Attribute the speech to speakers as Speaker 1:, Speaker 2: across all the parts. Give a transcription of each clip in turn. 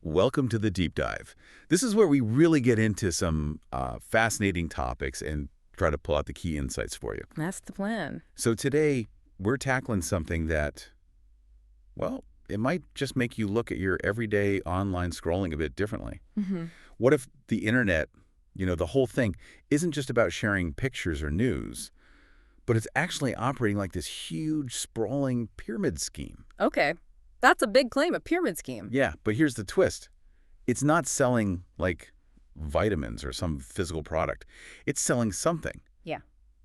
Speaker 1: Welcome to the Deep Dive. This is where we really get into some fascinating topics and try to pull out the key insights for you.
Speaker 2: That's the plan.
Speaker 1: So today, we're tackling something that, well, it might just make you look at your everyday online scrolling a bit differently. What if the internet, the whole thing, isn't just about sharing pictures or news, but it's actually operating like this huge, sprawling pyramid scheme?
Speaker 2: Okay. That's a big claim, a pyramid scheme.
Speaker 1: Yeah, but here's the twist. It's not selling, like, vitamins or some physical product. It's selling something.
Speaker 2: Yeah.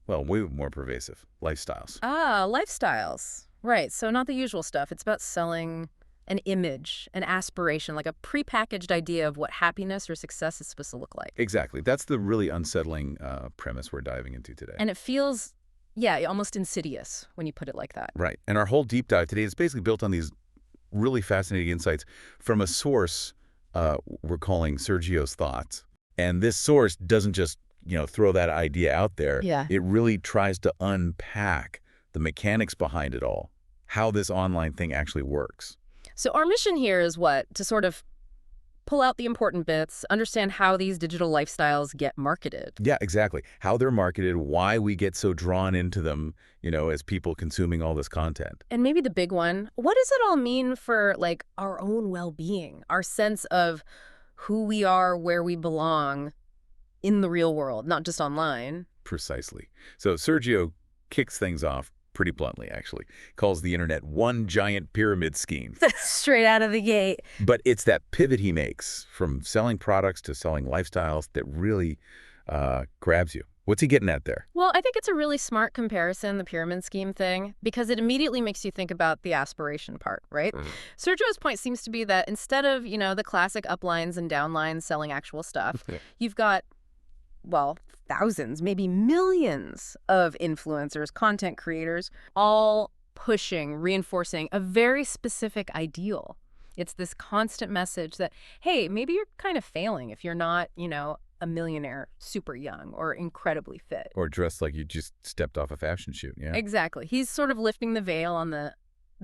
Speaker 1: Well, way more pervasive. Lifestyles.
Speaker 2: Ah, lifestyles. Right, so not the usual stuff. It's about selling an image, an aspiration, like a prepackaged idea of what happiness or success is supposed to look like.
Speaker 1: Exactly. That's the really unsettling premise we're diving into today.
Speaker 2: And it feels, yeah, almost insidious when you put it like that.
Speaker 1: Right. And our whole deep dive today is basically built on these really fascinating insights from a source we're calling Sergio's Thoughts. And this source doesn't just, throw that idea out there.
Speaker 2: Yeah.
Speaker 1: It really tries to unpack the mechanics behind it all, how this online thing actually works.
Speaker 2: So our mission here is what? To sort of pull out the important bits, understand how these digital lifestyles get marketed.
Speaker 1: Yeah, exactly. How they're marketed, why we get so drawn into them, as people consuming all this content.
Speaker 2: And maybe the big one, what does it all mean for, like, our own well-being, our sense of who we are, where we belong in the real world, not just online?
Speaker 1: Precisely. So Sergio kicks things off pretty bluntly, actually. Calls the internet one giant pyramid scheme.
Speaker 2: Straight out of the gate.
Speaker 1: But it's that pivot he makes from selling products to selling lifestyles that really grabs you. What's he getting at there?
Speaker 2: Well, I think it's a really smart comparison, the pyramid scheme thing, because it immediately makes you think about the aspiration part, right? Sergio's point seems to be that instead of, the classic uplines and downlines selling actual stuff, you've got, well, thousands, maybe millions of influencers, content creators, all pushing, reinforcing a very specific ideal. It's this constant message that, hey, maybe you're kind of failing if you're not, a millionaire, super young, or incredibly fit.
Speaker 1: Or dressed like you just stepped off a fashion shoot, yeah.
Speaker 2: Exactly. He's sort of lifting the veil on the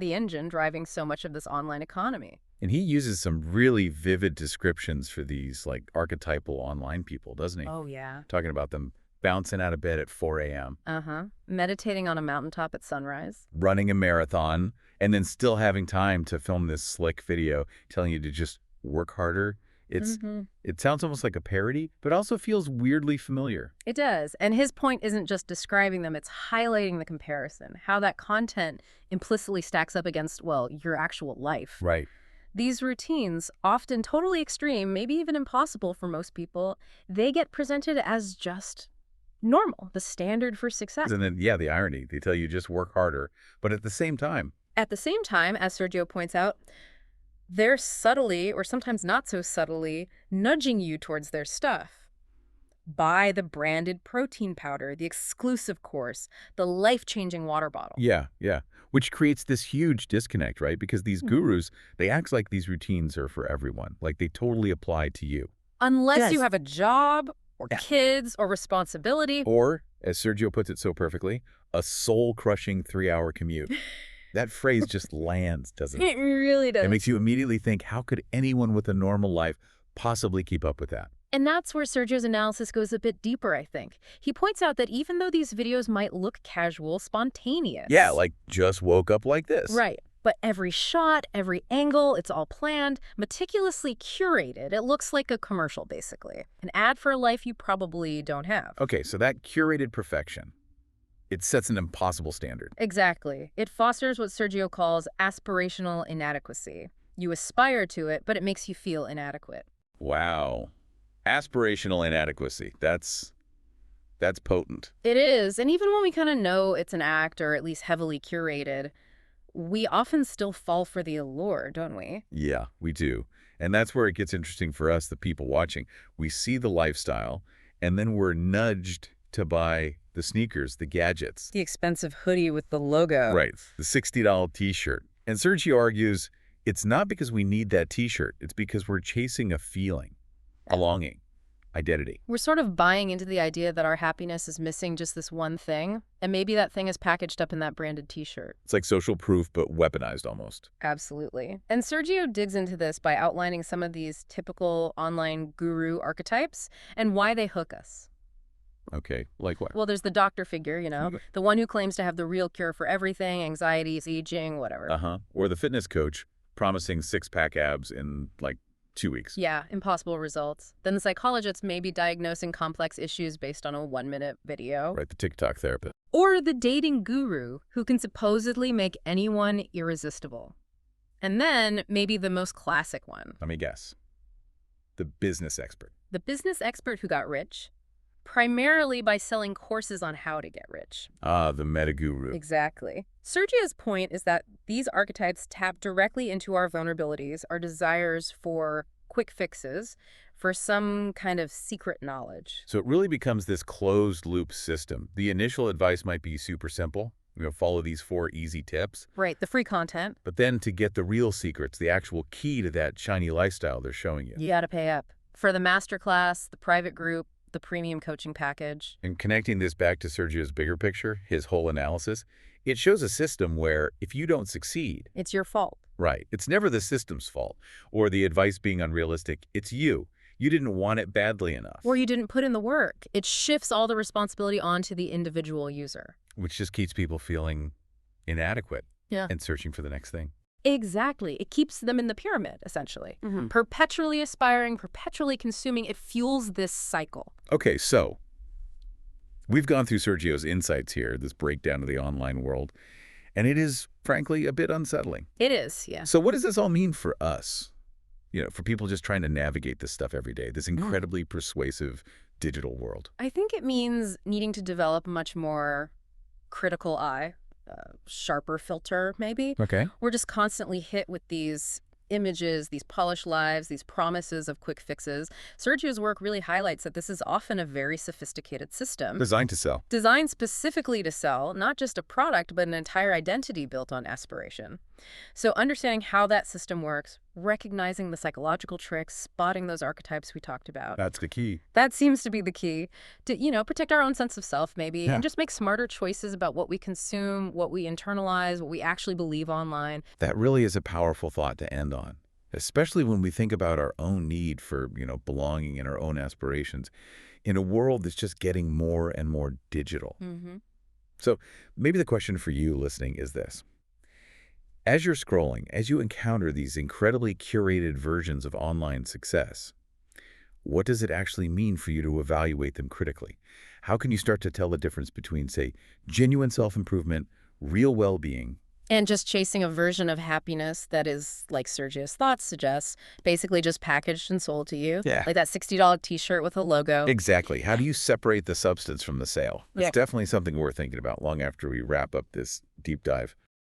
Speaker 2: engine driving so much of this online economy.
Speaker 1: And he uses some really vivid descriptions for these, like, archetypal online people, doesn't he?
Speaker 2: Oh, yeah.
Speaker 1: Talking about them bouncing out of bed at 4 a.m.
Speaker 2: Meditating on a mountaintop at sunrise.
Speaker 1: Running a marathon, and then still having time to film this slick video telling you to just work harder. It sounds almost like a parody, but also feels weirdly familiar.
Speaker 2: It does. And his point isn't just describing them, it's highlighting the comparison, how that content implicitly stacks up against, well, your actual life.
Speaker 1: Right.
Speaker 2: These routines, often totally extreme, maybe even impossible for most people, they get presented as just normal, the standard for success.
Speaker 1: And then, yeah, the irony. They tell you just work harder. But at the same time,
Speaker 2: as Sergio points out, they're subtly, or sometimes not so subtly, nudging you towards their stuff. Buy the branded protein powder, the exclusive course, the life-changing water bottle.
Speaker 1: Yeah. Which creates this huge disconnect, right? Because these gurus, they act like these routines are for everyone. Like they totally apply to you.
Speaker 2: Unless you have a job, or kids, or responsibility.
Speaker 1: Or, as Sergio puts it so perfectly, a soul-crushing 3-hour commute. That phrase just lands, doesn't it?
Speaker 2: It really does.
Speaker 1: It makes you immediately think, how could anyone with a normal life possibly keep up with that?
Speaker 2: And that's where Sergio's analysis goes a bit deeper, I think. He points out that even though these videos might look casual, spontaneous.
Speaker 1: Yeah, like just woke up like this.
Speaker 2: Right. But every shot, every angle, it's all planned, meticulously curated. It looks like a commercial, basically. An ad for a life you probably don't have.
Speaker 1: Okay, so that curated perfection, it sets an impossible standard.
Speaker 2: Exactly. It fosters what Sergio calls aspirational inadequacy. You aspire to it, but it makes you feel inadequate.
Speaker 1: Wow. Aspirational inadequacy. That's potent.
Speaker 2: It is. And even when we kind of know it's an act, or at least heavily curated, we often still fall for the allure, don't we?
Speaker 1: Yeah, we do. And that's where it gets interesting for us, the people watching. We see the lifestyle, and then we're nudged to buy the sneakers, the gadgets.
Speaker 2: The expensive hoodie with the logo.
Speaker 1: Right, the $60 T-shirt. And Sergio argues it's not because we need that T-shirt. It's because we're chasing a feeling, a longing. identity.
Speaker 2: We're sort of buying into the idea that our happiness is missing just this one thing, and maybe that thing is packaged up in that branded t-shirt.
Speaker 1: It's like social proof, but weaponized almost.
Speaker 2: Absolutely. And Sergio digs into this by outlining some of these typical online guru archetypes and why they hook us.
Speaker 1: Okay, like what?
Speaker 2: Well, there's the doctor figure, the one who claims to have the real cure for everything, anxiety, aging, whatever.
Speaker 1: Uh-huh. Or the fitness coach promising six-pack abs in, like, 2 weeks.
Speaker 2: Yeah, impossible results. Then the psychologist may be diagnosing complex issues based on a 1-minute video.
Speaker 1: Right, the TikTok therapist.
Speaker 2: Or the dating guru who can supposedly make anyone irresistible. And then maybe the most classic one.
Speaker 1: Let me guess. The business expert.
Speaker 2: The business expert who got rich, primarily by selling courses on how to get rich.
Speaker 1: Ah, the meta guru.
Speaker 2: Exactly. Sergio's point is that these archetypes tap directly into our vulnerabilities, our desires for quick fixes, for some kind of secret knowledge.
Speaker 1: So it really becomes this closed-loop system. The initial advice might be super simple. Follow these 4 easy tips.
Speaker 2: Right, the free content.
Speaker 1: But then to get the real secrets, the actual key to that shiny lifestyle they're showing you.
Speaker 2: You gotta pay up. For the masterclass, the private group, the premium coaching package.
Speaker 1: And connecting this back to Sergio's bigger picture, his whole analysis, it shows a system where if you don't succeed,
Speaker 2: it's your fault.
Speaker 1: Right. It's never the system's fault or the advice being unrealistic. It's you. You didn't want it badly enough.
Speaker 2: Or you didn't put in the work. It shifts all the responsibility onto the individual user.
Speaker 1: Which just keeps people feeling inadequate and searching for the next thing.
Speaker 2: Exactly. It keeps them in the pyramid, essentially. Perpetually aspiring, perpetually consuming. It fuels this cycle.
Speaker 1: Okay, so we've gone through Sergio's insights here, this breakdown of the online world, and it is, frankly, a bit unsettling.
Speaker 2: It is, yeah.
Speaker 1: So what does this all mean for us? For people just trying to navigate this stuff every day, this incredibly persuasive digital world.
Speaker 2: I think it means needing to develop a much more critical eye, sharper filter, maybe.
Speaker 1: Okay.
Speaker 2: We're just constantly hit with these images, these polished lives, these promises of quick fixes. Sergio's work really highlights that this is often a very sophisticated system.
Speaker 1: Designed to sell.
Speaker 2: Designed specifically to sell, not just a product, but an entire identity built on aspiration. So understanding how that system works, recognizing the psychological tricks, spotting those archetypes we talked about.
Speaker 1: That's the key.
Speaker 2: That seems to be the key to, protect our own sense of self, maybe, and just make smarter choices about what we consume, what we internalize, what we actually believe online.
Speaker 1: That really is a powerful thought to end on, especially when we think about our own need for, belonging and our own aspirations in a world that's just getting more and more digital. So maybe the question for you listening is this. As you're scrolling, as you encounter these incredibly curated versions of online success, what does it actually mean for you to evaluate them critically? How can you start to tell the difference between, say, genuine self-improvement, real well-being,
Speaker 2: and just chasing a version of happiness that is, like Sergio's thoughts suggest, basically just packaged and sold to you?
Speaker 1: Yeah.
Speaker 2: Like that $60 t-shirt with a logo.
Speaker 1: Exactly. How do you separate the substance from the sale? It's
Speaker 2: Yeah.
Speaker 1: definitely something we're thinking about long after we wrap up this deep dive.